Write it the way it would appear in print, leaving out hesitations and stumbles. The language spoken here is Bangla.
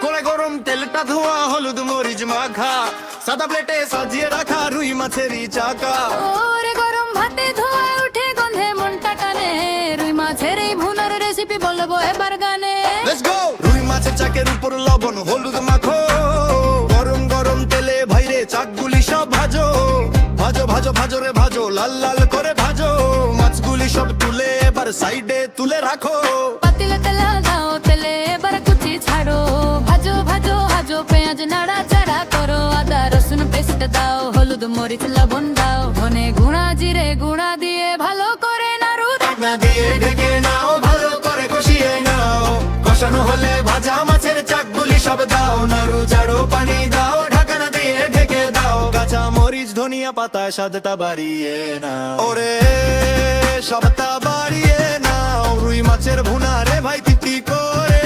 করে গরম তেলটা ধোয়া, হলুদ মরিচ মাখা, সাদা প্লেটে সাজিয়ে রাখা রুই মাছেরই চাকা। ওরে গরম ভাতে ধোয়া উঠে গন্ধে মনটা টানে, রুই মাছের এই ভুনার রেসিপি বলবো এবার গানে। Let's go. রুই মাছের চাকের উপর লবণ হলুদ মাখো, গরম গরম তেলে ভাইরে চাকগুলি সব ভাজো, ভাজো ভাজো ভাজো রে ভাজো, লাল লাল করে ভাজো। মাছগুলি সব তুলে এবার সাইডে তুলে রাখো। পাতিলে তেল দাও, তেলে এবার কুচি ছাড়ো, ভাজো ভাজো ভাজো, পেঁয়াজ নাড়া চাড়া করো, আদা রসুন পেস্ট দাও, হলুদ মরিচ লবণ দাও, ধনে গুঁড়া জিরে গুঁড়া দিয়ে ভালো করে নাড়ু। ঢাকনা দিয়ে ঢেকে নাও, ভালো করে কষিয়ে নাও। কষানো হলে ভাজা মাছের চাকগুলি সব দাও, নাড়ু চাড়ো পানি দাও, ঢাকনা দিয়ে ঢেকে দাও। কাঁচা মরিচ ধনিয়া পাতায় স্বাদটা বাড়িয়ে নাও, ওরে সবটা বাড়িয়ে নাও। রুই মাছের ভুনা রে ভাই তৃপ্তি করে